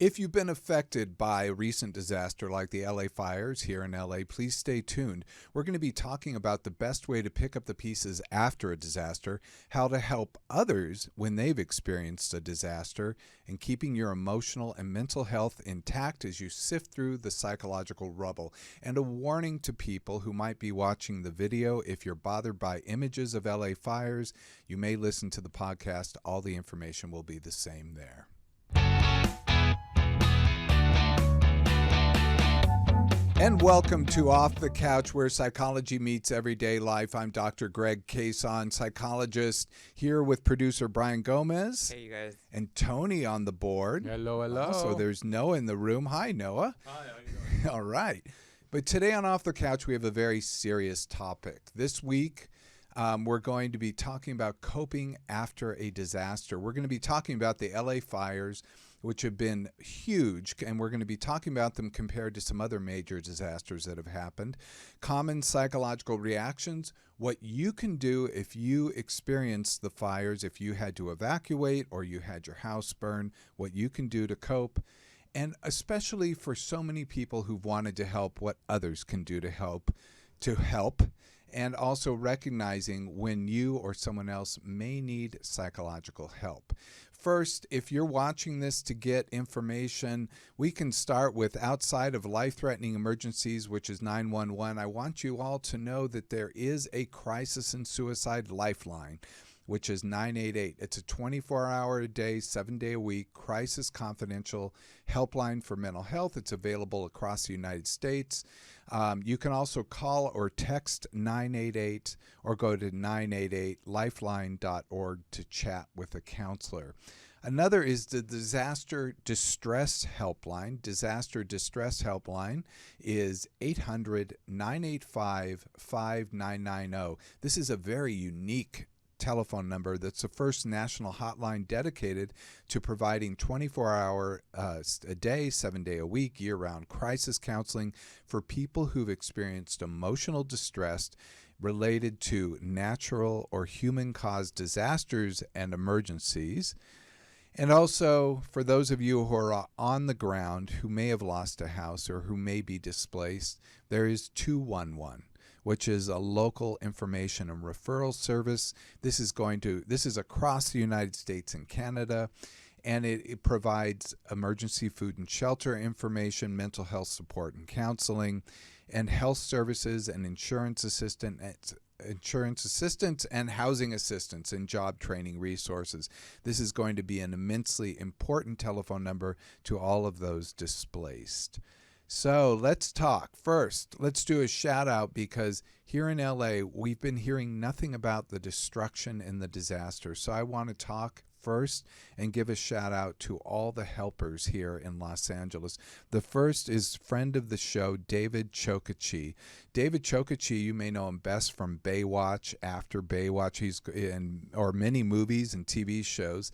If you've been affected by a recent disaster like the LA fires here in LA, please stay tuned. We're going to be talking about the best way to pick up the pieces after a disaster, how to help others when they've experienced a disaster, and keeping your emotional and mental health intact as you sift through the psychological rubble. And a warning to people who might be watching the video: if you're bothered by images of LA fires, you may listen to the podcast. All the information will be the same there. And welcome to Off the Couch, where psychology meets everyday life. I'm Dr. Greg Cason, psychologist, here with producer Brian Gomez. Hey, you guys. And Tony on the board. Hello, hello. So there's Noah in the room. Hi, Noah. Hi, how you doing? All right. But today on Off the Couch, we have a very serious topic. This week, we're going to be talking about coping after a disaster. We're going to be talking about the LA fires, which have been huge, and we're going to be talking about them compared to some other major disasters that have happened. Common psychological reactions, what you can do if you experienced the fires, if you had to evacuate or you had your house burn, what you can do to cope, and especially for so many people who've wanted to help, what others can do to help, and also recognizing when you or someone else may need psychological help. First, if you're watching this to get information, we can start with outside of life-threatening emergencies, which is 911. I want you all to know that there is a crisis and suicide lifeline, which is 988. It's a 24-hour-a-day, 7-day-a-week crisis confidential helpline for mental health. It's available across the United States. You can also call or text 988 or go to 988lifeline.org to chat with a counselor. Another is the Disaster Distress Helpline. Disaster Distress Helpline is 800-985-5990. This is a very unique telephone number that's the first national hotline dedicated to providing 24-hour a day, 7-day-a-week, year-round crisis counseling for people who've experienced emotional distress related to natural or human-caused disasters and emergencies. And also, for those of you who are on the ground who may have lost a house or who may be displaced, there is 211. Which is a local information and referral service. This is across the United States and Canada, and it provides emergency food and shelter information, mental health support and counseling, and health services and insurance assistance and housing assistance and job training resources. This is going to be an immensely important telephone number to all of those displaced. So let's talk. First, let's do a shout out, because here in LA, we've been hearing nothing about the destruction and the disaster. So I want to talk first and give a shout out to all the helpers here in Los Angeles. The first is friend of the show, David Chokachi. David Chokachi, you may know him best from Baywatch, After Baywatch, he's or many movies and TV shows.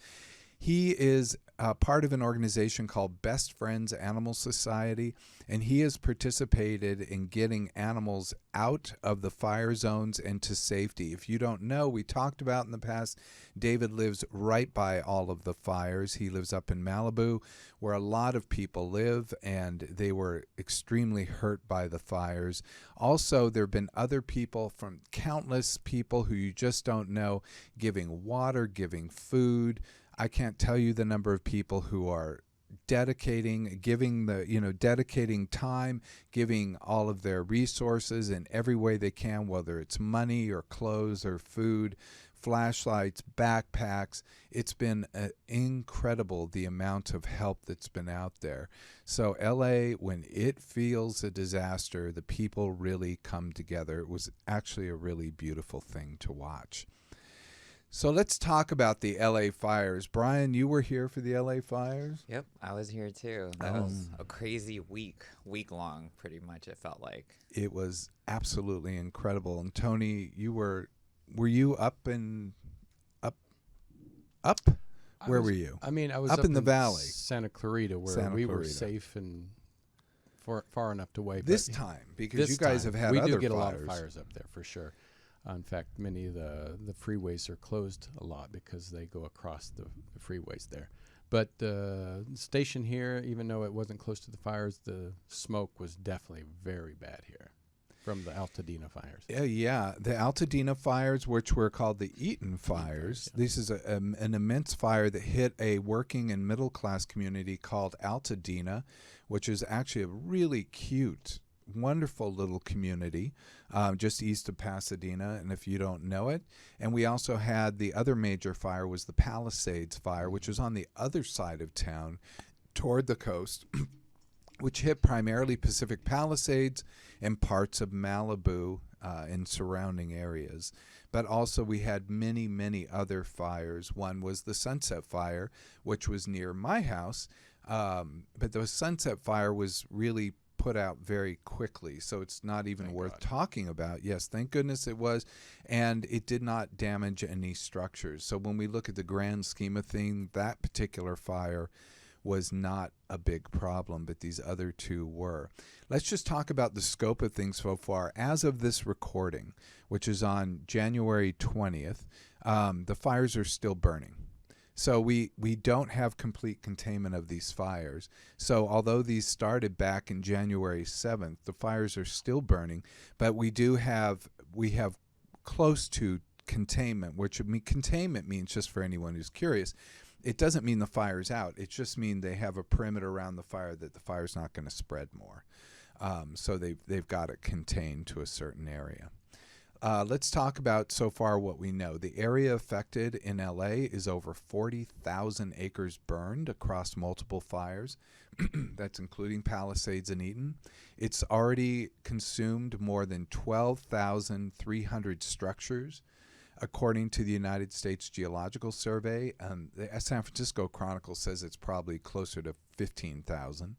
He is part of an organization called Best Friends Animal Society, and he has participated in getting animals out of the fire zones and to safety. If you don't know, we talked about in the past, David lives right by all of the fires. He lives up in Malibu, where a lot of people live, and they were extremely hurt by the fires. Also, there have been other people, from countless people who you just don't know, giving water, giving food. I can't tell you the number of people who are dedicating time, giving all of their resources in every way they can, whether it's money or clothes or food, flashlights, backpacks. It's been incredible, the amount of help that's been out there. So LA, when it feels a disaster, the people really come together. It was actually a really beautiful thing to watch. So let's talk about the LA fires. Brian, you were here for the LA fires? Yep, I was here too. That was a crazy week long, pretty much, it felt like. It was absolutely incredible. And Tony, were you up? Where were you? I mean, I was up in the valley, Santa Clarita, where we were safe and far enough away. This time, because you guys have had other fires. We do get a lot of fires up there, for sure. In fact, many of the freeways are closed a lot because they go across the freeways there. But the station here, even though it wasn't close to the fires, the smoke was definitely very bad here from the Altadena fires. Yeah, the Altadena fires, which were called the Eaton fires. Yeah. This is an immense fire that hit a working and middle class community called Altadena, which is actually a really cute, wonderful little community just east of Pasadena, and if you don't know it. And we also had the other major fire was the Palisades fire, which was on the other side of town toward the coast, which hit primarily Pacific Palisades and parts of Malibu and surrounding areas. But also we had many, many other fires. One was the Sunset Fire, which was near my house. But the Sunset Fire was really put out very quickly, so it's not even worth talking about. Yes, thank goodness it was, and it did not damage any structures. So when we look at the grand scheme of things, that particular fire was not a big problem, but these other two were. Let's just talk about the scope of things so far. As of this recording, which is on January 20th, the fires are still burning. So we don't have complete containment of these fires. So although these started back in January 7th, the fires are still burning, but we have close to containment, which containment means, just for anyone who's curious, it doesn't mean the fire's out. It just means they have a perimeter around the fire that the fire's not going to spread more. So they've got it contained to a certain area. Let's talk about so far what we know. The area affected in LA is over 40,000 acres burned across multiple fires. That's including Palisades and Eaton. It's already consumed more than 12,300 structures, according to the United States Geological Survey. The San Francisco Chronicle says it's probably closer to 15,000.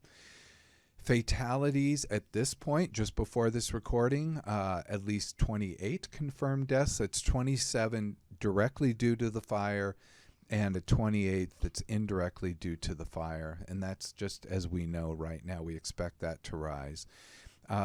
Fatalities at this point, just before this recording, at least 28 confirmed deaths. That's 27 directly due to the fire and a 28th that's indirectly due to the fire. And that's just as we know right now. We expect that to rise.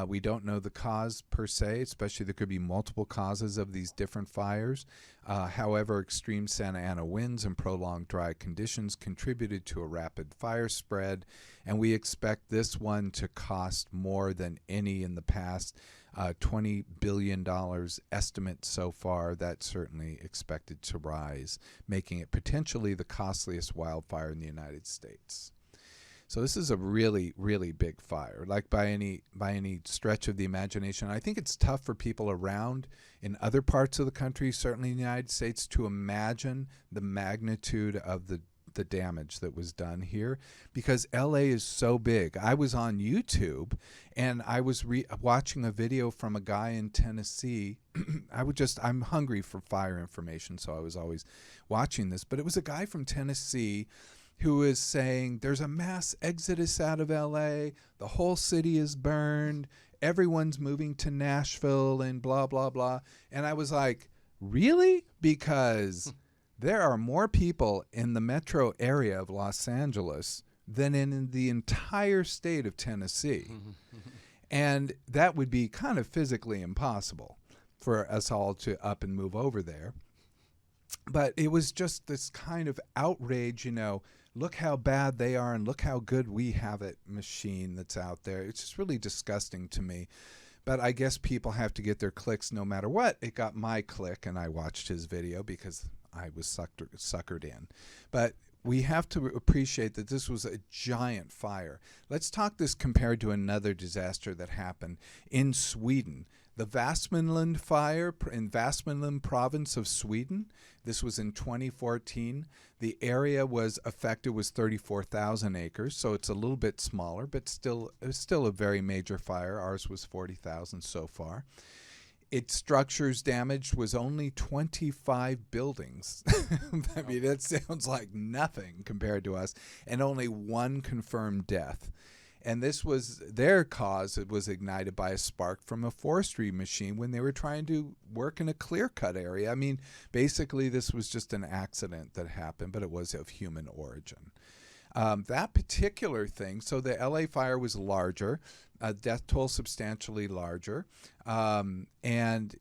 We don't know the cause per se, especially there could be multiple causes of these different fires. However, extreme Santa Ana winds and prolonged dry conditions contributed to a rapid fire spread, and we expect this one to cost more than any in the past. $20 billion estimate so far. That's certainly expected to rise, making it potentially the costliest wildfire in the United States. So this is a really, really big fire, like by any stretch of the imagination. I think it's tough for people around in other parts of the country, certainly in the United States, to imagine the magnitude of the damage that was done here, because LA is so big. I was on YouTube and I was watching a video from a guy in Tennessee. I'm hungry for fire information, so I was always watching this. But it was a guy from Tennessee who is saying there's a mass exodus out of LA, the whole city is burned, everyone's moving to Nashville and blah, blah, blah. And I was like, really? Because there are more people in the metro area of Los Angeles than in the entire state of Tennessee. And that would be kind of physically impossible for us all to up and move over there. But it was just this kind of outrage, look how bad they are and look how good we have it machine that's out there. It's just really disgusting to me. But I guess people have to get their clicks no matter what. It got my click, and I watched his video because I was suckered in. But we have to appreciate that this was a giant fire. Let's talk this compared to another disaster that happened in Sweden. The Västmanland fire in Västmanland province of Sweden. This was in 2014. The area was affected was 34,000 acres, so it's a little bit smaller, but still a very major fire. Ours was 40,000 so far. Its structures damaged was only 25 buildings. I mean, that sounds like nothing compared to us, and only one confirmed death. And this was their cause. It was ignited by a spark from a forestry machine when they were trying to work in a clear-cut area. I mean, basically, this was just an accident that happened, but it was of human origin. That particular thing, so the LA fire was larger, death toll substantially larger, and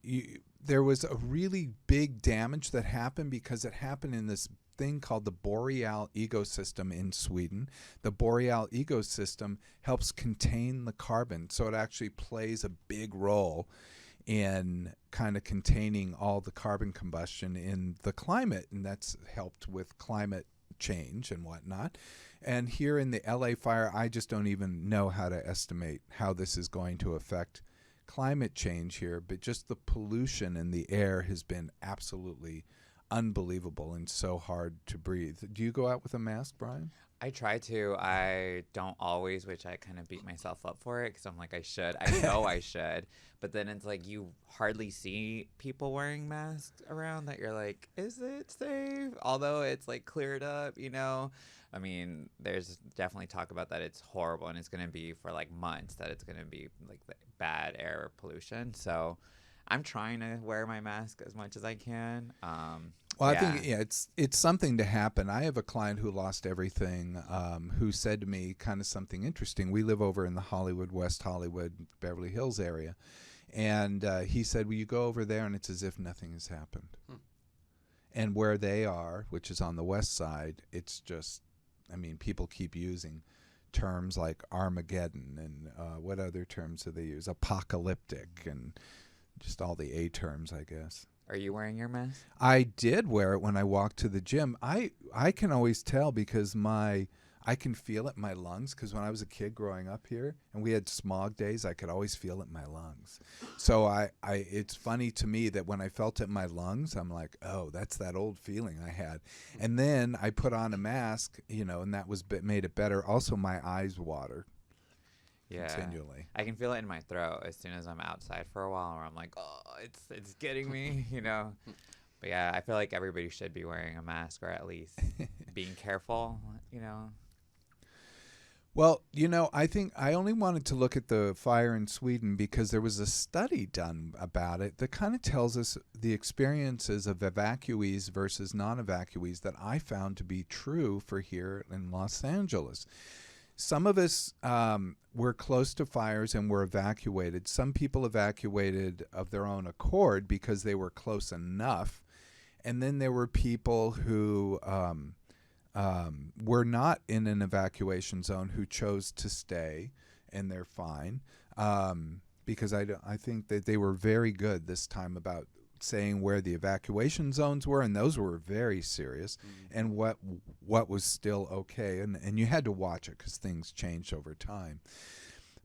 there was a really big damage that happened because it happened in this thing called the boreal ecosystem in Sweden. The boreal ecosystem helps contain the carbon, so it actually plays a big role in kind of containing all the carbon combustion in the climate, and that's helped with climate change and whatnot. And here in the LA fire, I just don't even know how to estimate how this is going to affect climate change here, but just the pollution in the air has been absolutely unbelievable and so hard to breathe. Do you go out with a mask, Brian? I try to. I don't always, which I kind of beat myself up for it because I'm like, I should. I know I should. But then it's like you hardly see people wearing masks around that you're like, is it safe? Although it's like cleared up, you know? I mean, there's definitely talk about that it's horrible and it's going to be for like months that it's going to be like the bad air pollution. So I'm trying to wear my mask as much as I can. Well, I think it's something to happen. I have a client who lost everything, who said to me kind of something interesting. We live over in the Hollywood, West Hollywood, Beverly Hills area, and he said, "Well, you go over there, and it's as if nothing has happened." And where they are, which is on the west side, it's just, I mean, people keep using terms like Armageddon and what other terms do they use? Apocalyptic and just all the A terms, I guess. Are you wearing your mask? I did wear it when I walked to the gym. I can always tell because I can feel it in my lungs, because when I was a kid growing up here and we had smog days, I could always feel it in my lungs. So it's funny to me that when I felt it in my lungs, I'm like, oh, that's that old feeling I had. And then I put on a mask, you know, and that made it better. Also, my eyes water. Yeah, continually. I can feel it in my throat as soon as I'm outside for a while, where I'm like, oh, it's getting me, you know. But yeah, I feel like everybody should be wearing a mask, or at least being careful, you know. Well, you know, I think I only wanted to look at the fire in Sweden because there was a study done about it that kind of tells us the experiences of evacuees versus non-evacuees that I found to be true for here in Los Angeles. Some of us were close to fires and were evacuated. Some people evacuated of their own accord because they were close enough. And then there were people who were not in an evacuation zone who chose to stay, and they're fine. Because I think that they were very good this time about saying where the evacuation zones were, and those were very serious, and what was still okay, and you had to watch it because things changed over time.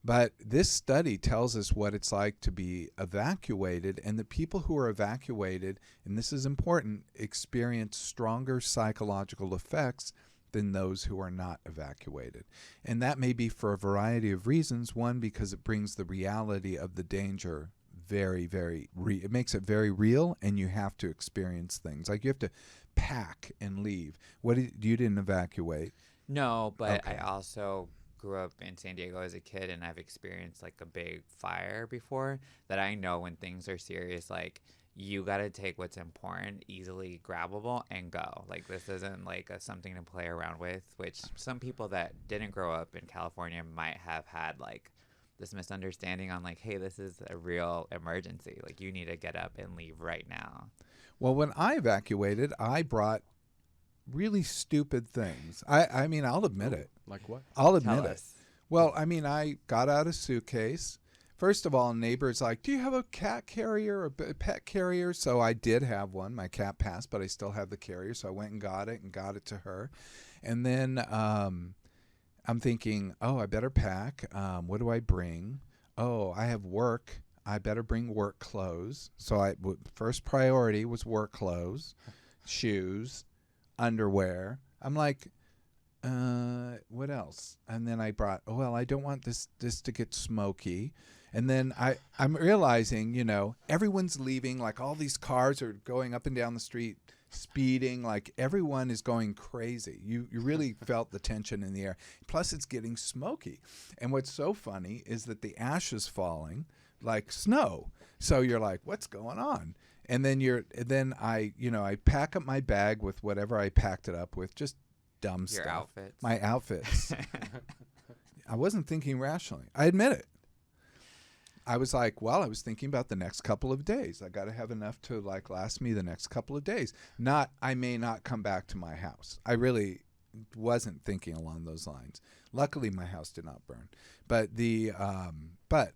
But this study tells us what it's like to be evacuated, and the people who are evacuated, and this is important, experience stronger psychological effects than those who are not evacuated. And that may be for a variety of reasons. One, because it brings the reality of the danger very, very it makes it very real, and you have to experience things like you have to pack and leave. You didn't evacuate? No, but Okay. I also grew up in San Diego as a kid, and I've experienced like a big fire before, that I know when things are serious, like you got to take what's important, easily grabbable, and go. Like this isn't like something to play around with, which some people that didn't grow up in California might have had like this misunderstanding on like, hey, this is a real emergency. Like you need to get up and leave right now. Well, when I evacuated, I brought really stupid things. I mean, I'll admit it. Like what? I'll admit Tell it. us. Well, I mean, I got out a suitcase. First of all, neighbors like, do you have a cat carrier or a pet carrier? So I did have one. My cat passed, but I still have the carrier. So I went and got it to her. And then I'm thinking, oh, I better pack. What do I bring? Oh, I have work. I better bring work clothes. So first priority was work clothes, shoes, underwear. I'm like, what else? And then I brought, oh, well, I don't want this to get smoky. And then I'm realizing, you know, everyone's leaving. Like all these cars are going up and down the street, speeding. Like everyone is going crazy. You really felt the tension in the air. Plus, it's getting smoky. And what's so funny is that the ash is falling like snow. So you're like, what's going on? And then I pack up my bag with whatever I packed it up with, just dumb Your stuff. outfits. My outfits. I wasn't thinking rationally. I admit it. I was like, well, I was thinking about the next couple of days. I got to have enough to like last me the next couple of days. Not, I may not come back to my house. I really wasn't thinking along those lines. Luckily, my house did not burn. But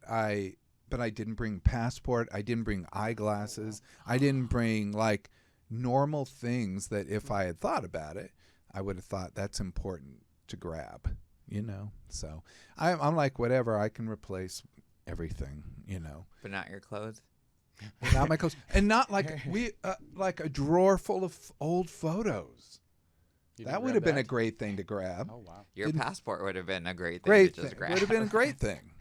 I didn't bring passport. I didn't bring eyeglasses. I didn't bring like normal things that if I had thought about it, I would have thought that's important to grab, you know? So I'm like, whatever, I can replace everything, you know. But not your clothes? Not my clothes. And not like like a drawer full of old photos. You That didn't would grab have been that? a great thing to grab. Oh, wow. Your passport would have been a great thing Great to just thing. grab. Would have been a great thing.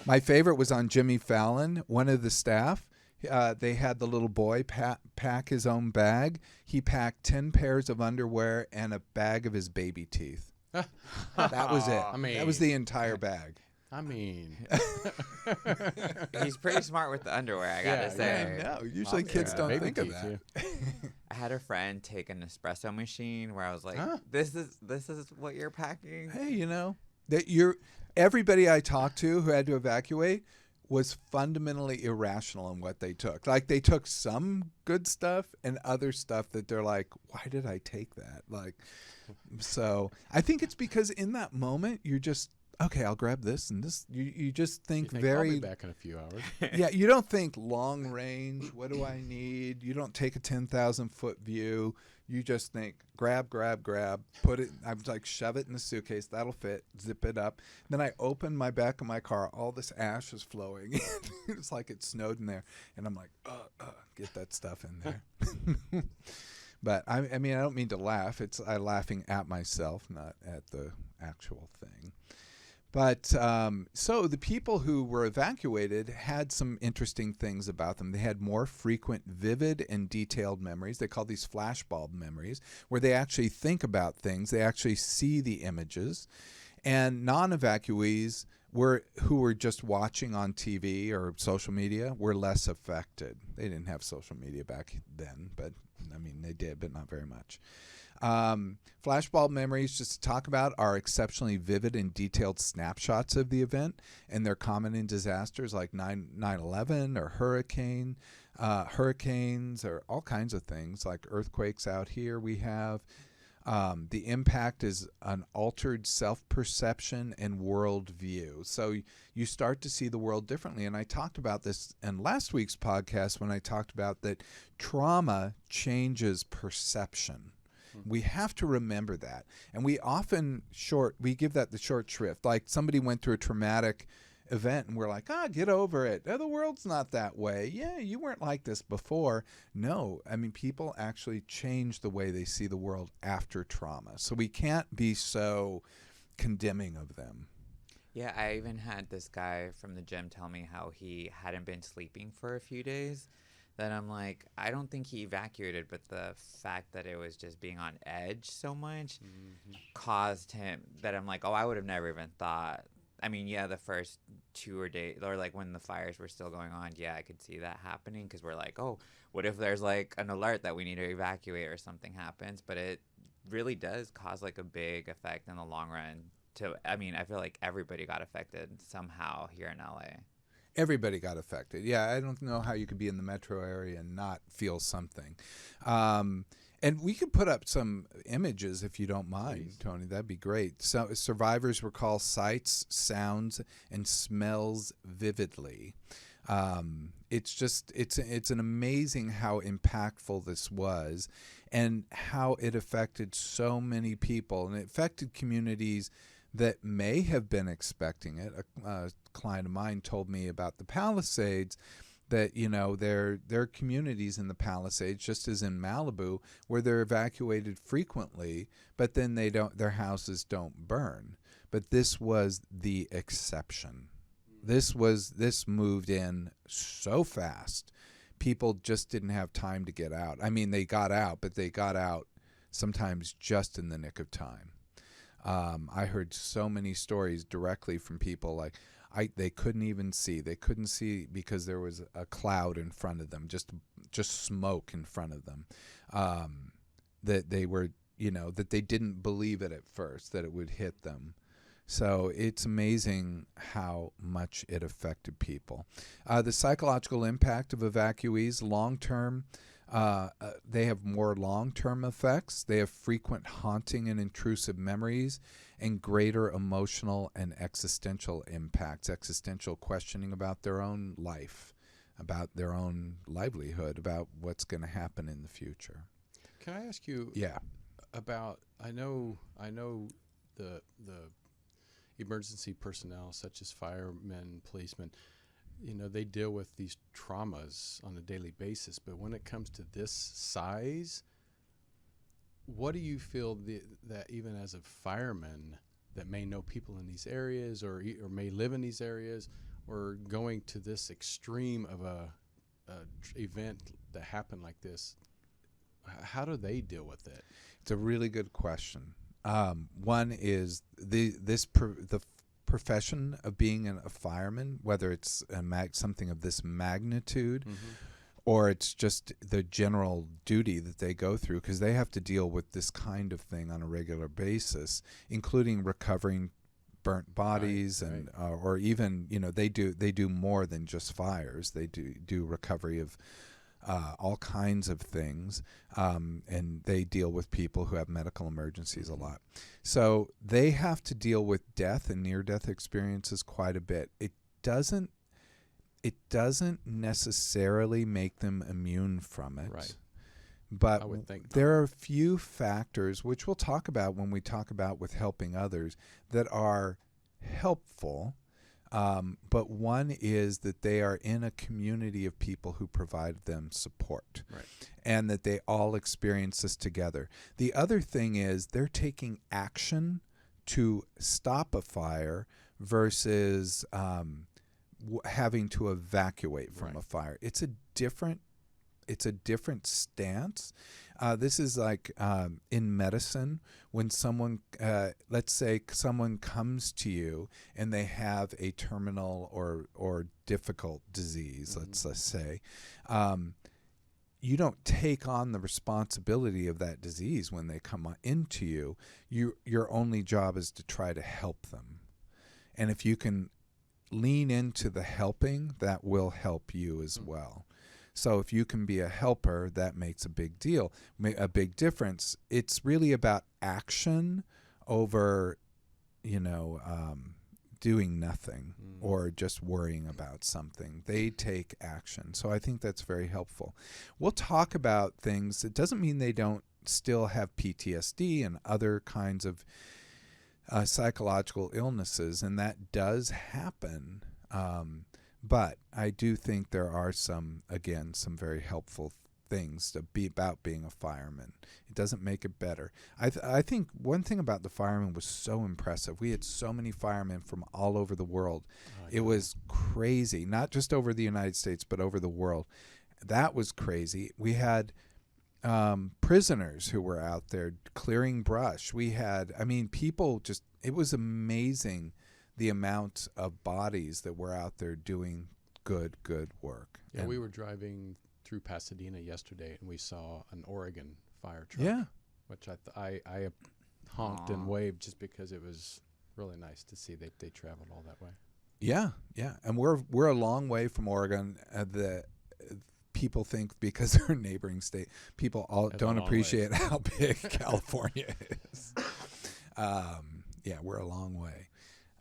My favorite was on Jimmy Fallon. One of the staff, they had the little boy pack his own bag. He packed 10 pairs of underwear and a bag of his baby teeth. That was it. I mean, that was the entire bag. I mean, He's pretty smart with the underwear, I gotta Yeah, say. Yeah, no, usually Yeah, kids don't baby think of teeth, that. I had a friend take an espresso machine where I was like, Huh? this is what you're packing? Hey, you know, that everybody I talked to who had to evacuate was fundamentally irrational in what they took. Like they took some good stuff and other stuff that they're like, why did I take that? Like, so I think it's because in that moment you're just, okay, I'll grab this and this. You just think I'll be very, back in a few hours. yeah, you don't think long range. What do I need? You don't take a 10,000-foot view. You just think grab, put it. I'm like, shove it in the suitcase. That'll fit. Zip it up. Then I open my back of my car. All this ash is flowing. It's like it snowed in there. And I'm like, get that stuff in there. But I mean, I don't mean to laugh. I'm laughing at myself, not at the actual thing. But so the people who were evacuated had some interesting things about them. They had more frequent, vivid, and detailed memories. They call these flashbulb memories, where they actually think about things. They actually see the images. And non-evacuees who were just watching on TV or social media were less affected. They didn't have social media back then, but I mean, they did, but not very much. Flashbulb memories, just to talk about, are exceptionally vivid and detailed snapshots of the event, and they're common in disasters like 9/11 or hurricanes or all kinds of things like earthquakes out here we have. The impact is an altered self-perception and worldview. So you start to see the world differently. And I talked about this in last week's podcast when I talked about that trauma changes perception. We have to remember that. And we often give that the short shrift. Like somebody went through a traumatic event and we're like, get over it. The world's not that way. Yeah, you weren't like this before. No, I mean, people actually change the way they see the world after trauma. So we can't be so condemning of them. Yeah, I even had this guy from the gym tell me how he hadn't been sleeping for a few days. Then I'm like, I don't think he evacuated, but the fact that it was just being on edge so much caused him that I'm like, I would have never even thought. I mean, yeah, the first 2 days, or like when the fires were still going on, yeah, I could see that happening because we're like, what if there's like an alert that we need to evacuate or something happens? But it really does cause like a big effect in the long run. I feel like everybody got affected somehow here in LA. Everybody got affected. Yeah, I don't know how you could be in the metro area and not feel something. And we could put up some images if you don't mind, please, Tony. That'd be great. So survivors recall sights, sounds, and smells vividly. It's an amazing how impactful this was and how it affected so many people. And it affected communities that may have been expecting it. A client of mine told me about the Palisades, that, you know, there are communities in the Palisades, just as in Malibu, where they're evacuated frequently, but then their houses don't burn. But this was the exception. This moved in so fast. People just didn't have time to get out. I mean, they got out, but they got out sometimes just in the nick of time. I heard so many stories directly from people like they couldn't even see. They couldn't see because there was a cloud in front of them, just smoke in front of them. That they were, that they didn't believe it at first, that it would hit them. So it's amazing how much it affected people. The psychological impact of evacuees, long-term, they have more long-term effects. They have frequent haunting and intrusive memories and greater emotional and existential impacts, existential questioning about their own life, about their own livelihood, about what's going to happen in the future. Can I ask you Yeah. about, I know the emergency personnel such as firemen, policemen, they deal with these traumas on a daily basis, but when it comes to this size, what do you feel that even as a fireman that may know people in these areas or may live in these areas, or going to this extreme of a event that happened like this, how do they deal with it? It's a really good question. One is the profession of being a fireman, whether it's something of this magnitude, or it's just the general duty that they go through, because they have to deal with this kind of thing on a regular basis, including recovering burnt bodies, and or even they do more than just fires. They do recovery of all kinds of things, and they deal with people who have medical emergencies a lot. So they have to deal with death and near-death experiences quite a bit. It doesn't necessarily make them immune from it. Right. But I would think there are a few factors, which we'll talk about when we talk about with helping others, that are helpful. But one is that they are in a community of people who provide them support, Right. and that they all experience this together. The other thing is they're taking action to stop a fire versus having to evacuate from a fire. It's a different stance. This is like in medicine, when someone, let's say someone comes to you and they have a terminal or difficult disease, let's say, you don't take on the responsibility of that disease when they come into you. Your only job is to try to help them. And if you can lean into the helping, that will help you as well. So if you can be a helper, that makes a big deal, a big difference. It's really about action over, doing nothing or just worrying about something. They take action. So I think that's very helpful. We'll talk about things. It doesn't mean they don't still have PTSD and other kinds of psychological illnesses, and that does happen. But I do think there are some very helpful things to be about being a fireman. It doesn't make it better. I think one thing about the firemen was so impressive. We had so many firemen from all over the world. It was crazy, not just over the United States, but over the world. That was crazy. We had prisoners who were out there clearing brush. We had, people just, it was amazing the amount of bodies that were out there doing good work. Yeah, we were driving through Pasadena yesterday, and we saw an Oregon fire truck. Yeah, which I honked and waved just because it was really nice to see they traveled all that way. Yeah, and we're a long way from Oregon. The people think because they're a neighboring state, people don't appreciate how big California is. Yeah, we're a long way.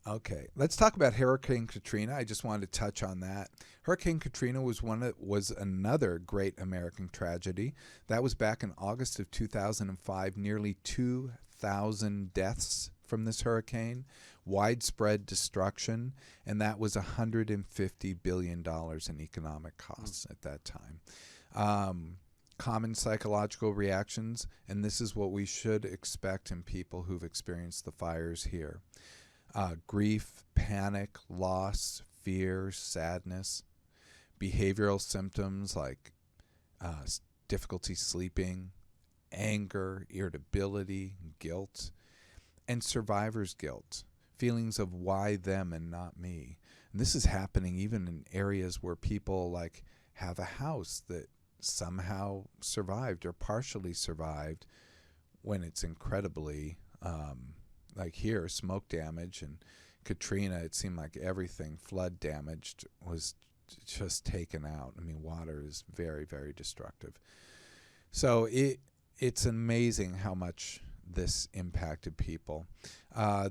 Okay, let's talk about Hurricane Katrina. I just wanted to touch on that. Hurricane Katrina was another great American tragedy. That was back in August of 2005. Nearly 2,000 deaths from this hurricane, widespread destruction, and that was $150 billion in economic costs at that time. Common psychological reactions, and this is what we should expect in people who've experienced the fires here. Grief, panic, loss, fear, sadness, behavioral symptoms like difficulty sleeping, anger, irritability, guilt, and survivor's guilt, feelings of why them and not me. And this is happening even in areas where people have a house that somehow survived or partially survived, when it's incredibly like here, smoke damage, and Katrina, it seemed like everything flood damaged was just taken out. I mean, water is very, very destructive. So it's amazing how much this impacted people.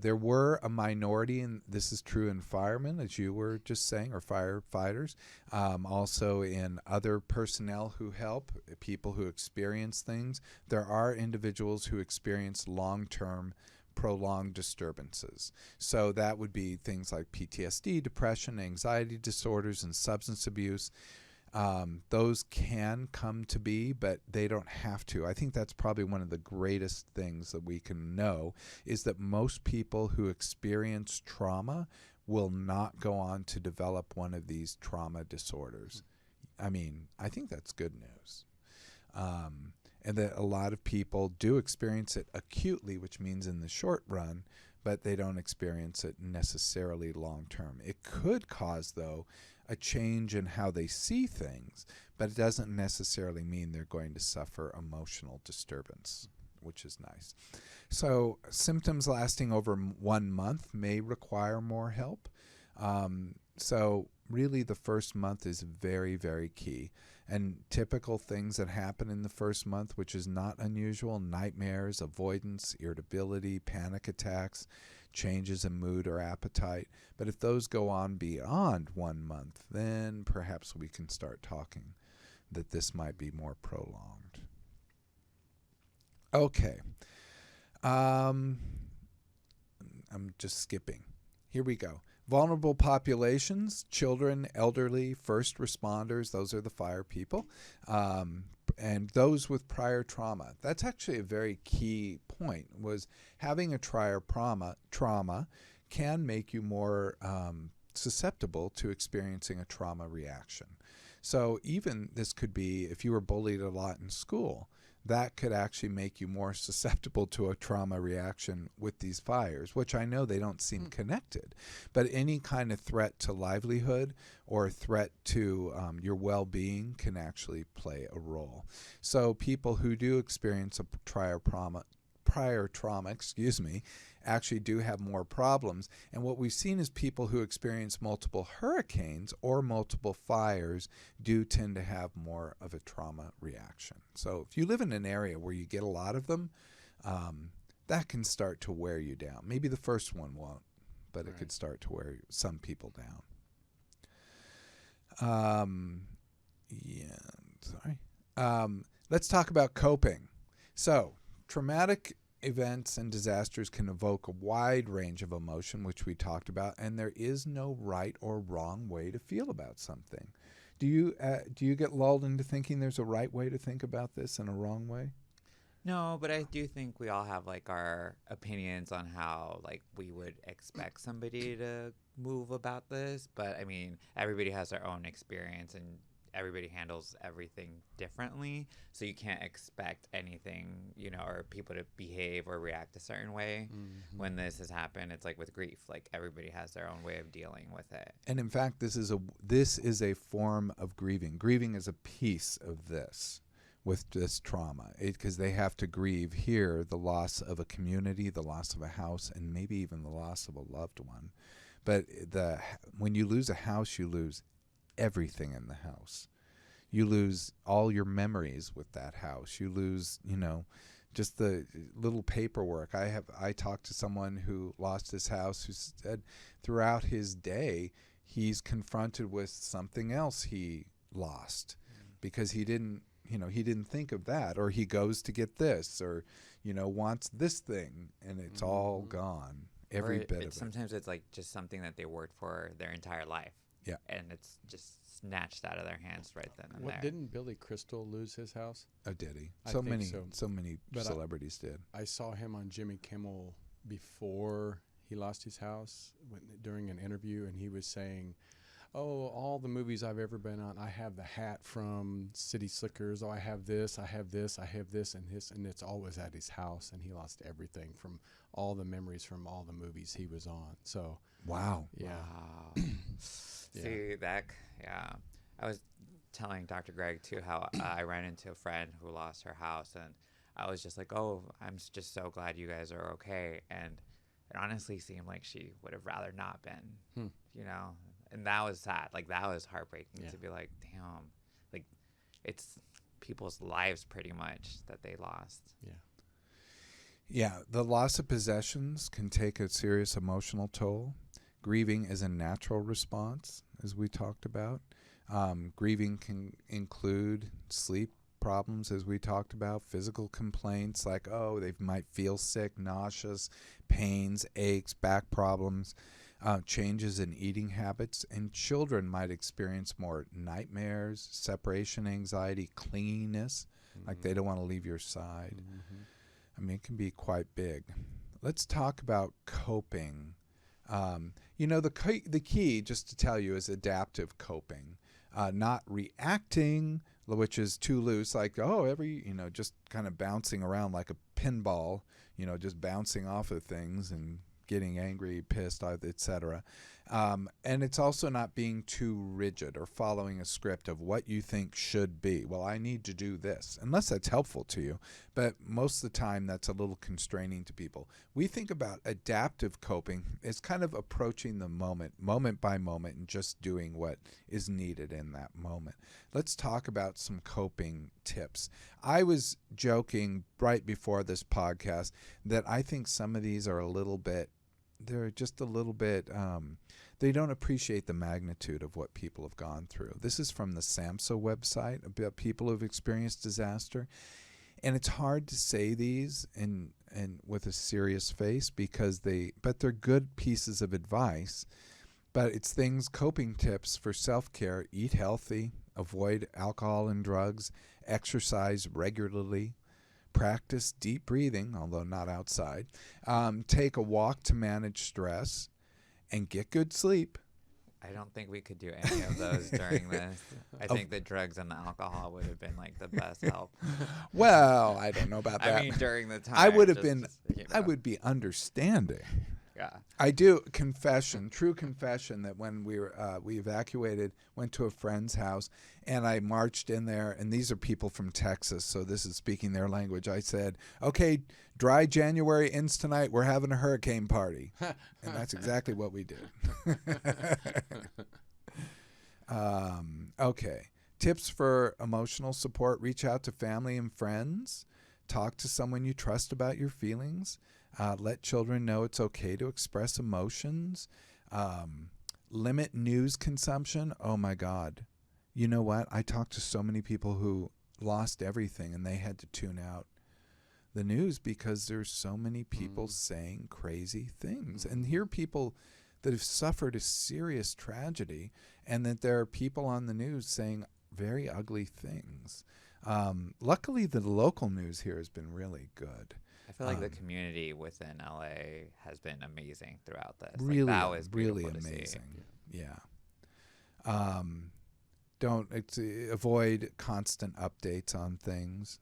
There were a minority, and this is true in firemen, as you were just saying, or firefighters, also in other personnel who help, people who experience things. There are individuals who experience long-term prolonged disturbances. So that would be things like PTSD, depression, anxiety disorders, and substance abuse. Those can come to be, but they don't have to. I think that's probably one of the greatest things that we can know, is that most people who experience trauma will not go on to develop one of these trauma disorders. I mean, I think that's good news. And that a lot of people do experience it acutely, which means in the short run, but they don't experience it necessarily long term. It could cause, though, a change in how they see things, but it doesn't necessarily mean they're going to suffer emotional disturbance, which is nice. So symptoms lasting over 1 month may require more help. So really the first month is very, very key. And typical things that happen in the first month, which is not unusual: nightmares, avoidance, irritability, panic attacks, changes in mood or appetite. But if those go on beyond 1 month, then perhaps we can start talking that this might be more prolonged. Okay. I'm just skipping. Here we go. Vulnerable populations: children, elderly, first responders, those are the fire people, and those with prior trauma. That's actually a very key point, was having a prior trauma can make you more susceptible to experiencing a trauma reaction. So even this could be if you were bullied a lot in school, that could actually make you more susceptible to a trauma reaction with these fires, which I know they don't seem connected. But any kind of threat to livelihood or threat to your well-being can actually play a role. So people who do experience a prior trauma, actually do have more problems. And what we've seen is people who experience multiple hurricanes or multiple fires do tend to have more of a trauma reaction. So if you live in an area where you get a lot of them, that can start to wear you down. Maybe the first one won't, but it could start to wear some people down. Let's talk about coping. So traumatic events and disasters can evoke a wide range of emotion, which we talked about, and there is no right or wrong way to feel about something. Do you get lulled into thinking there's a right way to think about this and a wrong way? No, but I do think we all have like our opinions on how like we would expect somebody to move about this. But I mean, everybody has their own experience and everybody handles everything differently. So you can't expect anything, or people to behave or react a certain way when this has happened. It's like with grief, like everybody has their own way of dealing with it. And in fact, this is a form of grieving. Grieving is a piece of this. With this trauma, because they have to grieve here the loss of a community, the loss of a house, and maybe even the loss of a loved one. But when you lose a house, you lose everything in the house. You lose all your memories with that house. You lose, just the little paperwork. I talked to someone who lost his house, who said throughout his day he's confronted with something else he lost because he didn't think of that, or he goes to get this, or wants this thing, and it's all gone. Every bit of it. Sometimes it's like just something that they worked for their entire life. Yeah. And it's just snatched out of their hands right then and there. Didn't Billy Crystal lose his house? Oh, did he? I So think many But celebrities did. I saw him on Jimmy Kimmel before he lost his house during an interview, and he was saying, all the movies I've ever been on, I have the hat from City Slickers. I have this, I have this, I have this, and it's always at his house, and he lost everything from all the memories from all the movies he was on. So, wow. Yeah. Wow. See, that, yeah. I was telling Dr. Greg, too, how I ran into a friend who lost her house, and I was just like, I'm just so glad you guys are okay. And it honestly seemed like she would have rather not been, Hmm. you know? And that was sad. Like, that was heartbreaking Yeah. to be like, damn, like, it's people's lives pretty much that they lost. Yeah. Yeah, the loss of possessions can take a serious emotional toll. Grieving is a natural response, as we talked about. Grieving can include sleep problems, as we talked about, physical complaints like, oh, they might feel sick, nauseous, pains, aches, back problems, changes in eating habits, and children might experience more nightmares, separation anxiety, clinginess, like they don't want to leave your side. Mm-hmm. I mean, it can be quite big. Let's talk about coping. The key, just to tell you, is adaptive coping, not reacting, which is too loose, like, just kind of bouncing around like a pinball, just bouncing off of things and getting angry, pissed, etc. And it's also not being too rigid or following a script of what you think should be. Well, I need to do this, unless that's helpful to you. But most of the time, that's a little constraining to people. We think about adaptive coping as kind of approaching the moment by moment, and just doing what is needed in that moment. Let's talk about some coping tips. I was joking right before this podcast that I think some of these are they're just a little bit, they don't appreciate the magnitude of what people have gone through. This is from the SAMHSA website about people who've experienced disaster. And it's hard to say these and with a serious face but they're good pieces of advice. But it's coping tips for self-care: eat healthy, avoid alcohol and drugs, exercise regularly, practice deep breathing, although not outside, take a walk to manage stress, and get good sleep. I don't think we could do any of those during this. I think the drugs and the alcohol would have been like the best help. Well, I don't know about that. I mean, during the time, I would have just, been, I would be understanding. Yeah. I do true confession, that when we evacuated, went to a friend's house, and I marched in there, and these are people from Texas, so this is speaking their language. I said, okay, dry January ends tonight. We're having a hurricane party. And that's exactly what we did. Okay. Tips for emotional support: reach out to family and friends. Talk to someone you trust about your feelings. Let children know it's okay to express emotions. Limit news consumption. Oh, my God. You know what? I talked to so many people who lost everything, and they had to tune out the news because there's so many people saying crazy things. And here are people that have suffered a serious tragedy, and that there are people on the news saying very ugly things. Luckily, the local news here has been really good. I feel like the community within LA has been amazing throughout this. Really, like, that was really beautiful to amazing. see. Yeah. Avoid constant updates on things.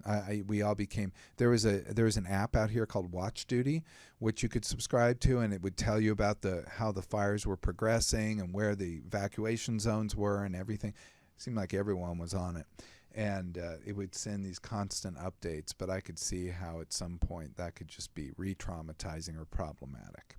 We all became, there was an app out here called Watch Duty, which you could subscribe to, and it would tell you about how the fires were progressing and where the evacuation zones were and everything. It seemed like everyone was on it. And it would send these constant updates, but I could see how at some point that could just be re-traumatizing or problematic.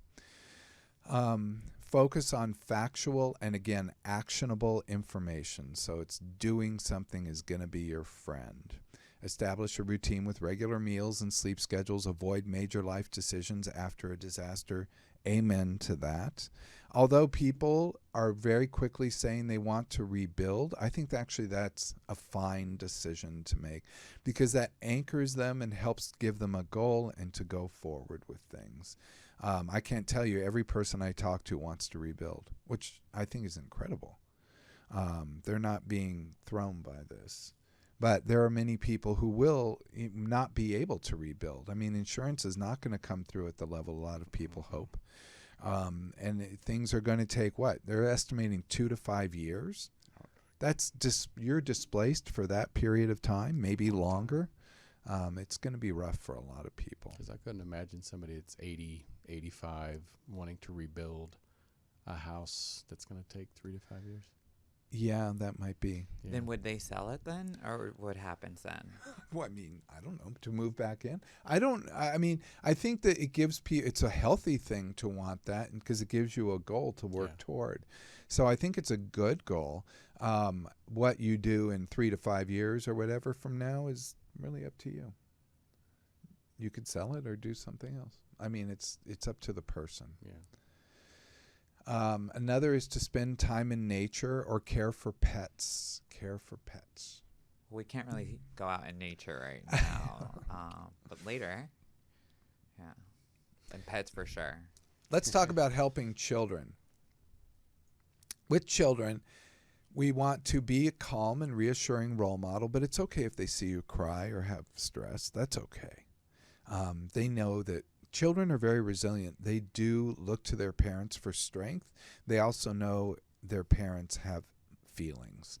Focus on factual and, again, actionable information. So it's doing something is going to be your friend. Establish a routine with regular meals and sleep schedules. Avoid major life decisions after a disaster. Amen to that. Although people are very quickly saying they want to rebuild, I think actually that's a fine decision to make, because that anchors them and helps give them a goal and to go forward with things. I can't tell you, every person I talk to wants to rebuild, which I think is incredible. They're not being thrown by this. But there are many people who will not be able to rebuild. I mean, insurance is not going to come through at the level a lot of people hope. And things are going to take what? They're estimating 2 to 5 years. That's you're displaced for that period of time, maybe longer. It's going to be rough for a lot of people. Because I couldn't imagine somebody that's 80, 85 wanting to rebuild a house that's going to take 3 to 5 years. Yeah, that might be. Yeah. Then would they sell it then, or what happens then? Well, I mean, I don't know, to move back in. I mean, I think that it gives people, it's a healthy thing to want that because it gives you a goal to work toward. So I think it's a good goal. What you do in 3 to 5 years or whatever from now is really up to you. You could sell it or do something else. I mean, it's up to the person. Yeah. Another is to spend time in nature or care for pets. Care for pets. We can't really go out in nature right now, but later, yeah, and pets for sure. Let's talk about helping children. With children, we want to be a calm and reassuring role model, but it's okay if they see you cry or have stress. That's okay. They know that children are very resilient. They do look to their parents for strength. They also know their parents have feelings.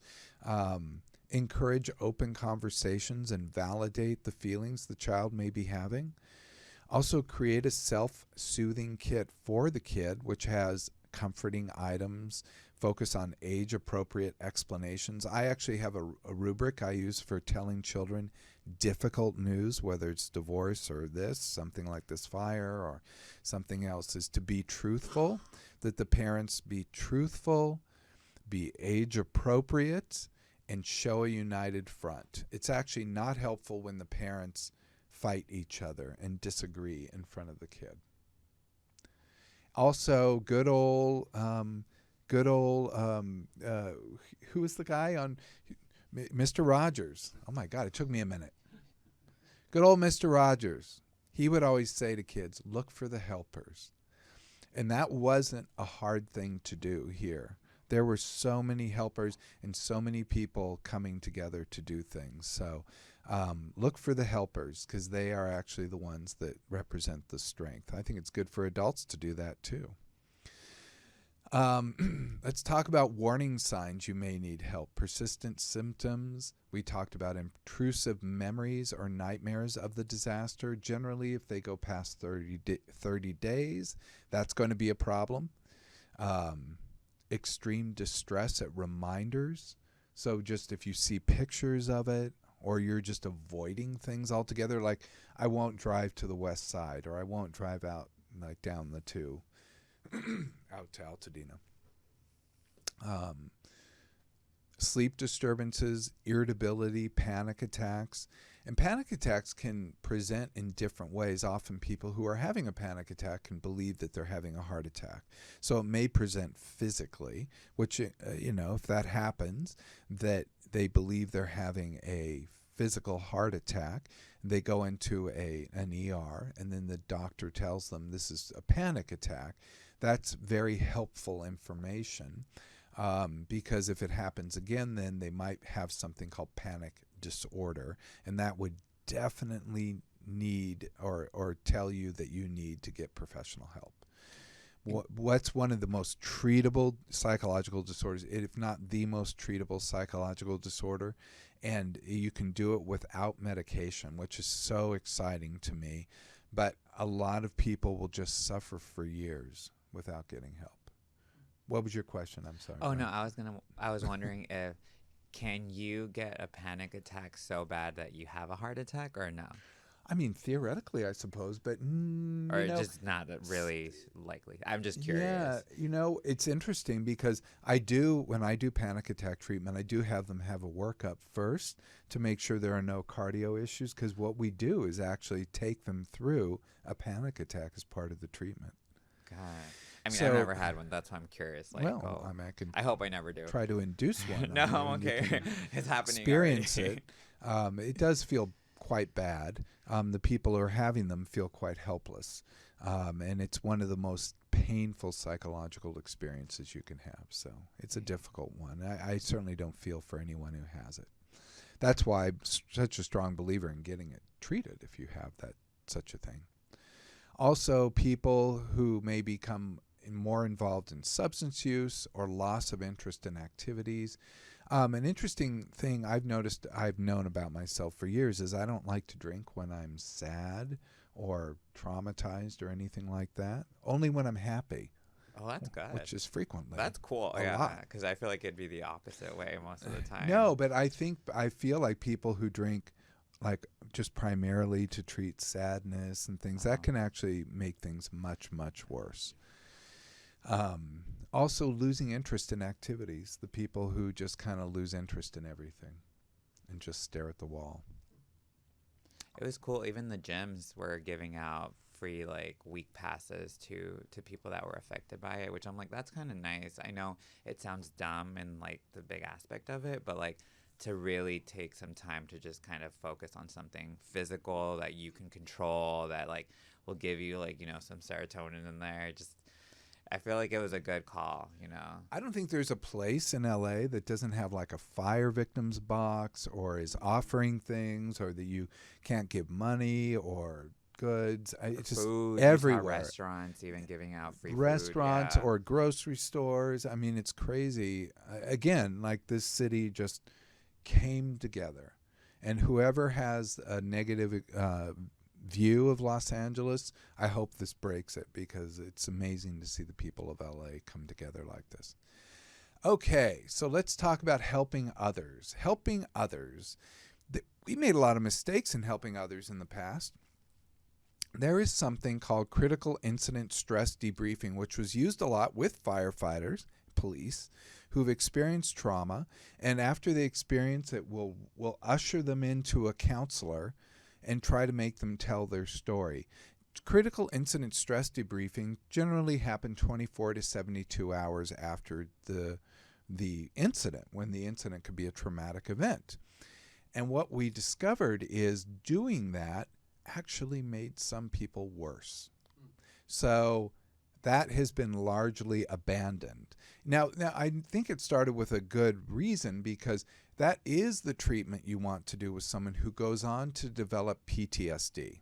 Encourage open conversations and validate the feelings the child may be having. Also, create a self-soothing kit for the kid, which has comforting items, focus on age-appropriate explanations. I actually have a rubric I use for telling children difficult news, whether it's divorce or something like this fire or something else, is to be truthful, that the parents be truthful, be age-appropriate, and show a united front. It's actually not helpful when the parents fight each other and disagree in front of the kid. Also, good old, who was the guy on Mr. Rogers? Oh my God, it took me a minute. Good old Mr. Rogers. He would always say to kids, look for the helpers. And that wasn't a hard thing to do here. There were so many helpers and so many people coming together to do things. So look for the helpers because they are actually the ones that represent the strength. I think it's good for adults to do that too. Let's talk about warning signs you may need help. Persistent symptoms. We talked about intrusive memories or nightmares of the disaster. Generally, if they go past 30 days, that's going to be a problem. Extreme distress at reminders. So just if you see pictures of it, or you're just avoiding things altogether, like I won't drive to the west side, or I won't drive out like down the 2 out to Altadena. Sleep disturbances, irritability, panic attacks. And panic attacks can present in different ways. Often people who are having a panic attack can believe that they're having a heart attack. So it may present physically, which, if that happens, that they believe they're having a physical heart attack, they go into an ER, and then the doctor tells them this is a panic attack. That's very helpful information because if it happens again, then they might have something called panic disorder, and that would definitely need or tell you that you need to get professional help. What's one of the most treatable psychological disorders, if not the most treatable psychological disorder, and you can do it without medication, which is so exciting to me, but a lot of people will just suffer for years without getting help. What was your question? I'm sorry. Oh, no, I was wondering if, can you get a panic attack so bad that you have a heart attack or no? I mean, theoretically, I suppose, but or just not really likely. I'm just curious. Yeah, it's interesting because when I do panic attack treatment, I do have them have a workup first to make sure there are no cardio issues, because what we do is actually take them through a panic attack as part of the treatment. God. I mean, I've never had one. That's why I'm curious. I hope I never do. Try to induce one. No, I'm okay. It's happening. Experience already. it. It does feel quite bad. The people who are having them feel quite helpless. And it's one of the most painful psychological experiences you can have. So it's a difficult one. I certainly don't feel for anyone who has it. That's why I'm such a strong believer in getting it treated if you have such a thing. Also, people who may become more involved in substance use or loss of interest in activities. An interesting thing I've known about myself for years is I don't like to drink when I'm sad or traumatized or anything like that. Only when I'm happy. Oh, that's good. which is frequently. That's cool. a Yeah, lot. because I feel like it'd be the opposite way most of the time. No, but I feel like people who drink like just primarily to treat sadness and things, that can actually make things much, much worse. Also, losing interest in activities, the people who just kind of lose interest in everything and just stare at the wall. It was cool. Even the gyms were giving out free like week passes to people that were affected by it, which I'm like, that's kind of nice. I know it sounds dumb and like the big aspect of it, but like to really take some time to just kind of focus on something physical that you can control, that like will give you like, you know, some serotonin in there. Just I feel like it was a good call, you know. I don't think there's a place in LA that doesn't have like a fire victims box or is offering things, or that you can't give money or goods. It's just Food, everywhere. restaurants even giving out free Restaurants food, yeah. or grocery stores. I mean, it's crazy. Again, like this city just came together, and whoever has a negative view of Los Angeles, I hope this breaks it, because it's amazing to see the people of LA come together like this. Okay, so let's talk about helping others. Helping others. We made a lot of mistakes in helping others in the past. There is something called critical incident stress debriefing, which was used a lot with firefighters, police, who've experienced trauma, and after they experience it, we'll usher them into a counselor and try to make them tell their story. Critical incident stress debriefing generally happen 24 to 72 hours after the incident, when the incident could be a traumatic event. And what we discovered is doing that actually made some people worse. So that has been largely abandoned. Now I think it started with a good reason, because that is the treatment you want to do with someone who goes on to develop PTSD.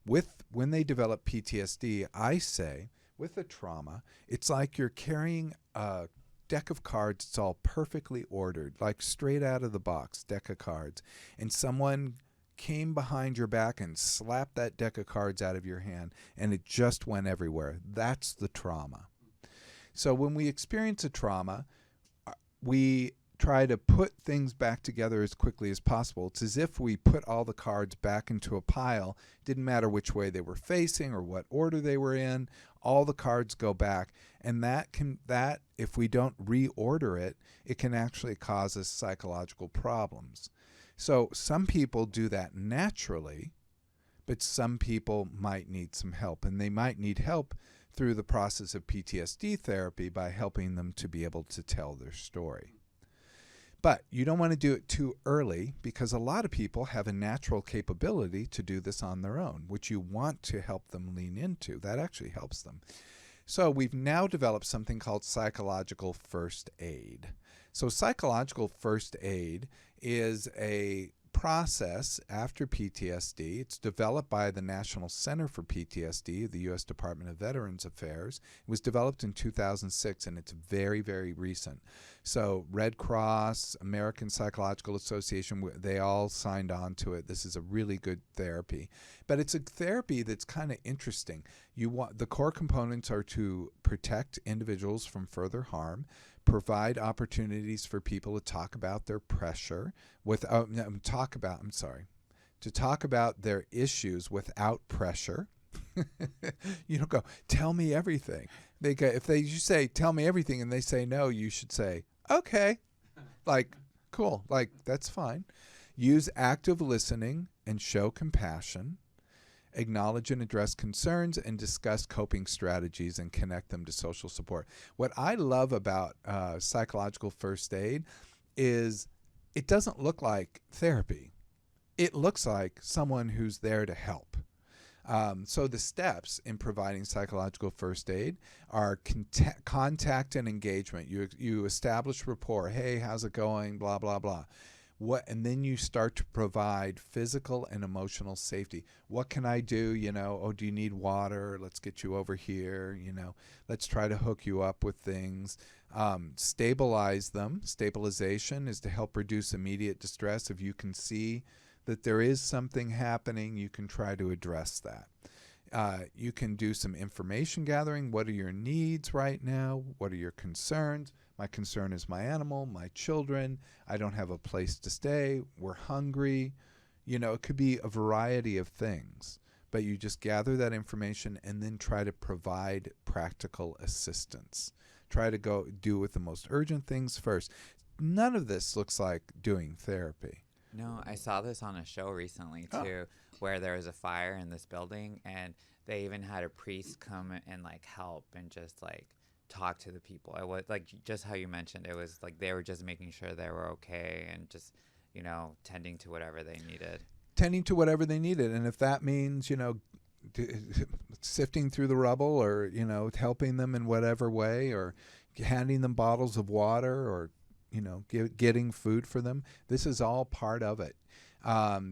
When they develop PTSD, I say, with a trauma, it's like you're carrying a deck of cards. It's all perfectly ordered, like straight out of the box deck of cards, and someone came behind your back and slapped that deck of cards out of your hand, and it just went everywhere. That's the trauma. So when we experience a trauma, we try to put things back together as quickly as possible. It's as if we put all the cards back into a pile. Didn't matter which way they were facing or what order they were in. All the cards go back, and that if we don't reorder it, it can actually cause us psychological problems. So some people do that naturally, but some people might need some help, and they might need help through the process of PTSD therapy by helping them to be able to tell their story. But you don't want to do it too early, because a lot of people have a natural capability to do this on their own, which you want to help them lean into. That actually helps them. So we've now developed something called psychological first aid. So psychological first aid is a process after PTSD. It's developed by the National Center for PTSD, the U.S. Department of Veterans Affairs. It was developed in 2006, and it's very, very recent. So Red Cross, American Psychological Association, they all signed on to it. This is a really good therapy. But it's a therapy that's kind of interesting. The core components are to protect individuals from further harm, provide opportunities for people to talk about their pressure to talk about their issues without pressure. You don't go, tell me everything. If you say, tell me everything, and they say no, you should say, okay, like, cool, like, that's fine. Use active listening and show compassion. Acknowledge and address concerns, and discuss coping strategies and connect them to social support. What I love about psychological first aid is it doesn't look like therapy. It looks like someone who's there to help. So the steps in providing psychological first aid are contact and engagement. You establish rapport. Hey, how's it going? Blah, blah, blah. And then you start to provide physical and emotional safety. What can I do? Do you need water? Let's get you over here. Let's try to hook you up with things. Stabilize them. Stabilization is to help reduce immediate distress. If you can see that there is something happening, you can try to address that. You can do some information gathering. What are your needs right now? What are your concerns? My concern is my animal, my children. I don't have a place to stay. We're hungry. It could be a variety of things. But you just gather that information and then try to provide practical assistance. Try to go do with the most urgent things first. None of this looks like doing therapy. No, I saw this on a show recently too, where there was a fire in this building, and they even had a priest come and like help and just like talk to the people. It was like just how you mentioned. It was like they were just making sure they were okay and just tending to whatever they needed. And if that means sifting through the rubble, or helping them in whatever way, or handing them bottles of water, or getting food for them, this is all part of it.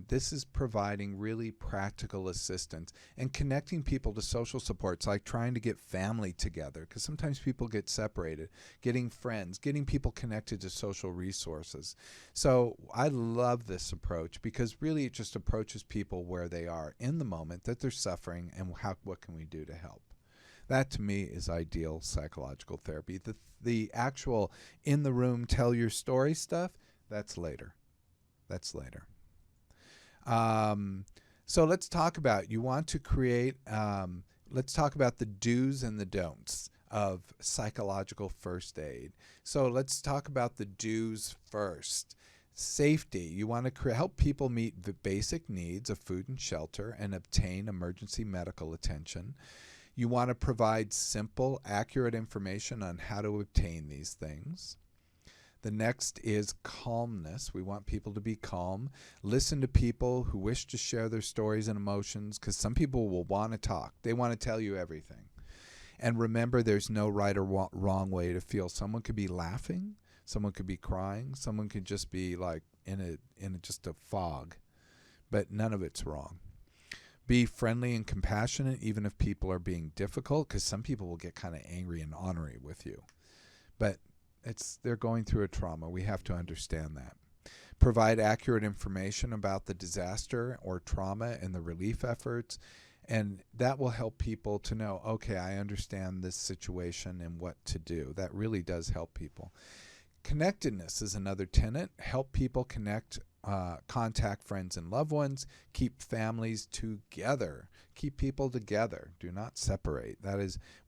This is providing really practical assistance and connecting people to social supports, like trying to get family together, because sometimes people get separated, getting friends, getting people connected to social resources. So I love this approach because really it just approaches people where they are in the moment that they're suffering, and what can we do to help. That to me is ideal psychological therapy. The actual in the room tell your story stuff, that's later. So let's talk about, you want to create, let's talk about the do's and the don'ts of psychological first aid. So let's talk about the do's first. Safety. You want to help people meet the basic needs of food and shelter and obtain emergency medical attention. You want to provide simple, accurate information on how to obtain these things. The next is calmness. We want people to be calm. Listen to people who wish to share their stories and emotions, because some people will want to talk. They want to tell you everything. And remember, there's no right or wrong way to feel. Someone could be laughing. Someone could be crying. Someone could just be like in just a fog. But none of it's wrong. Be friendly and compassionate, even if people are being difficult, because some people will get kind of angry and ornery with you. But they're going through a trauma. We have to understand that. Provide accurate information about the disaster or trauma and the relief efforts, and that will help people to know, okay, I understand this situation and what to do. That really does help people. Connectedness is another tenet. Help people connect, contact friends and loved ones, keep families together, keep people together. Do not separate.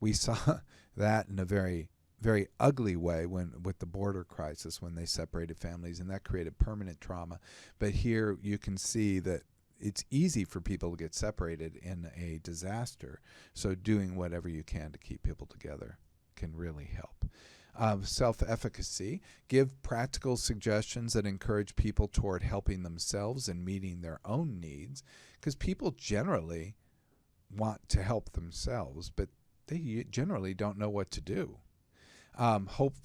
We saw that in a very, very ugly way with the border crisis, when they separated families, and that created permanent trauma. But here you can see that it's easy for people to get separated in a disaster. So doing whatever you can to keep people together can really help. Self-efficacy. Give practical suggestions that encourage people toward helping themselves and meeting their own needs, because people generally want to help themselves, but they generally don't know what to do.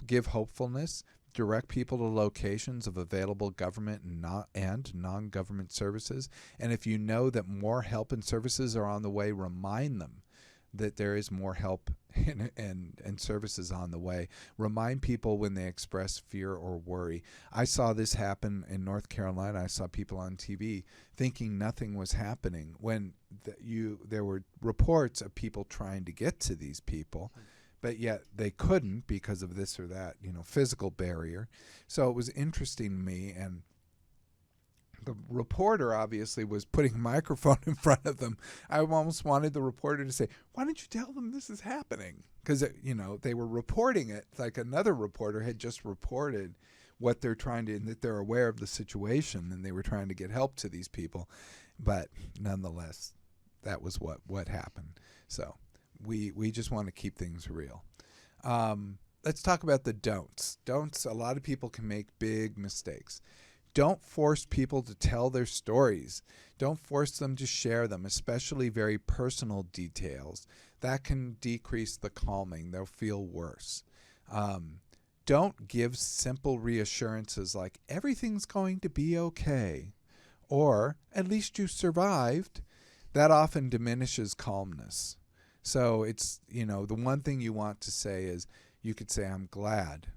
Give hopefulness. Direct people to locations of available government and non-government services. And if you know that more help and services are on the way, remind them that there is more help and services on the way. Remind people when they express fear or worry. I saw this happen in North Carolina. I saw people on TV thinking nothing was happening when there were reports of people trying to get to these people, but yet they couldn't because of this or that, physical barrier. So it was interesting to me, and the reporter obviously was putting a microphone in front of them. I almost wanted the reporter to say, why don't you tell them this is happening? Because, they were reporting it like another reporter had just reported what they're trying to, and that they're aware of the situation, and they were trying to get help to these people. But nonetheless, that was what happened. So we just want to keep things real. Let's talk about the don'ts. Don'ts, a lot of people can make big mistakes. Don't force people to tell their stories. Don't force them to share them, especially very personal details. That can decrease the calming. They'll feel worse. Don't give simple reassurances like, everything's going to be okay, or at least you survived. That often diminishes calmness. So it's, the one thing you want to say is, you could say, I'm glad,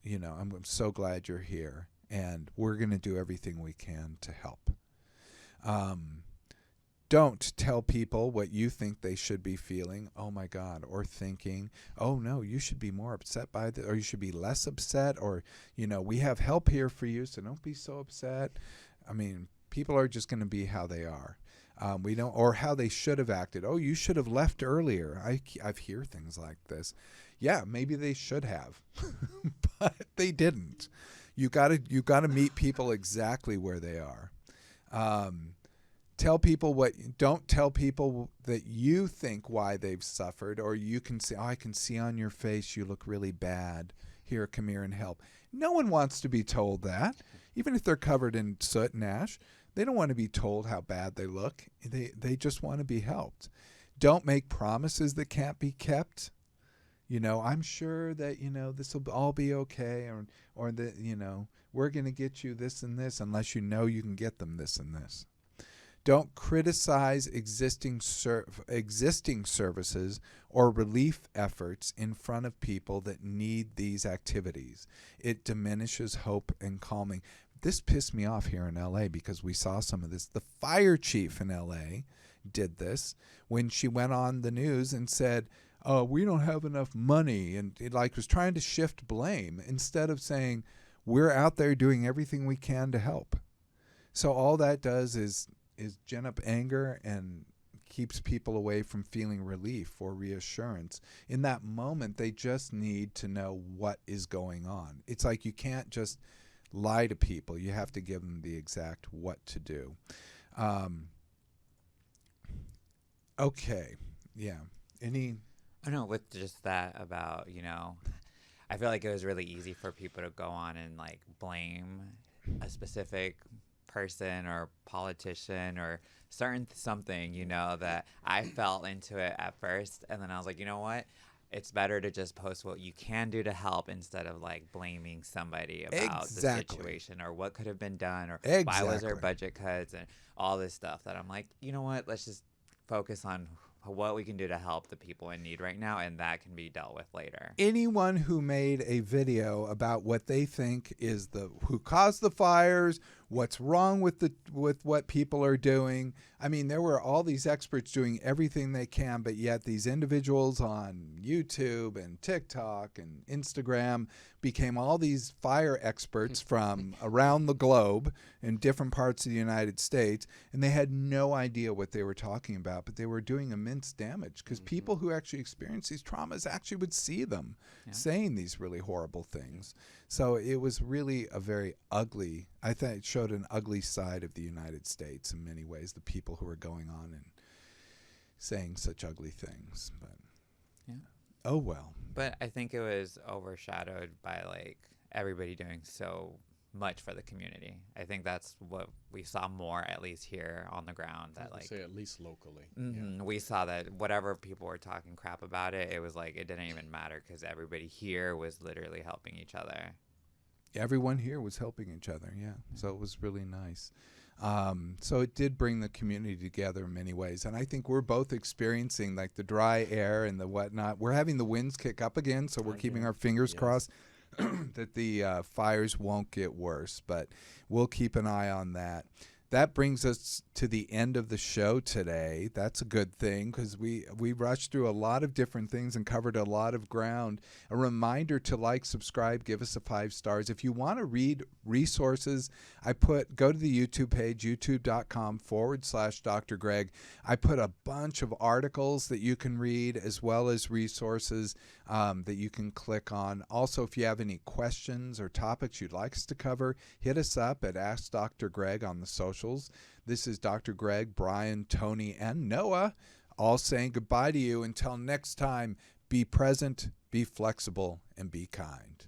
I'm so glad you're here, 'and we're going to do everything we can to help. Don't give simple reassurances like, everything's going to be okay, or at least you survived. That often diminishes calmness. So it's, the one thing you want to say is, you could say, I'm glad, I'm so glad you're here, and we're going to do everything we can to help. Don't give simple reassurances like, everything's going to be okay, or at least you survived. That often diminishes calmness. So it's, the one thing you want to say is, you could say, I'm glad, I'm so glad you're here, and we're going to do everything we can to help. Don't tell people what you think they should be feeling, oh my God, or thinking, oh no, you should be more upset by this, or you should be less upset, or, we have help here for you, so don't be so upset. I mean, people are just going to be how they are. We don't, or how they should have acted. Oh, you should have left earlier. I've hear things like this. Yeah, maybe they should have, but they didn't. You gotta meet people exactly where they are. Don't tell people that you think why they've suffered, or you can say, oh, I can see on your face you look really bad. Here, come here and help. No one wants to be told that, even if they're covered in soot and ash. They don't want to be told how bad they look. They just want to be helped. Don't make promises that can't be kept. I'm sure that, this will all be okay, or that, we're going to get you this and this, unless you can get them this and this. Don't criticize existing services or relief efforts in front of people that need these activities. It diminishes hope and calming. This pissed me off here in LA because we saw some of this. The fire chief in LA did this when she went on the news and said, oh, we don't have enough money, and it was trying to shift blame instead of saying, we're out there doing everything we can to help. So all that does is gin up anger and keeps people away from feeling relief or reassurance. In that moment, they just need to know what is going on. It's like you can't just lie to people. You have to give them the exact what to do. Okay. Yeah. I know, with just that about, I feel like it was really easy for people to go on and blame a specific person or politician or something, that I fell into it at first. And then I was like, you know what? It's better to just post what you can do to help instead of blaming somebody about the situation or what could have been done or why was there budget cuts and all this stuff that I'm like, you know what? Let's just focus on what we can do to help the people in need right now, and that can be dealt with later. Anyone who made a video about what they think is who caused the fires, what's wrong with what people are doing. I mean, there were all these experts doing everything they can, but yet these individuals on YouTube and TikTok and Instagram became all these fire experts from around the globe in different parts of the United States, and they had no idea what they were talking about, but they were doing immense damage because people who actually experience these traumas actually would see them saying these really horrible things. So it was really a very ugly, I think it showed an ugly side of the United States in many ways, the people who are going on and saying such ugly things. But oh well. But I think it was overshadowed by everybody doing so much for the community. I think that's what we saw more, at least here on the ground. That say at least locally. We saw that whatever people were talking crap about it was it didn't even matter because everybody here was literally helping each other. Everyone here was helping each other, so it was really nice. So it did bring the community together in many ways, and I think we're both experiencing the dry air and the whatnot. We're having the winds kick up again, so we're keeping our fingers crossed that the fires won't get worse, but we'll keep an eye on that. That brings us to the end of the show today. That's a good thing because we rushed through a lot of different things and covered a lot of ground. A reminder to subscribe, give us a 5 stars. If you want to read resources, go to the YouTube page, youtube.com/Dr. Greg. I put a bunch of articles that you can read as well as resources that you can click on. Also, if you have any questions or topics you'd like us to cover, hit us up at Ask Dr. Greg on the socials. This is Dr. Greg, Brian, Tony, and Noah all saying goodbye to you. Until next time, be present, be flexible, and be kind.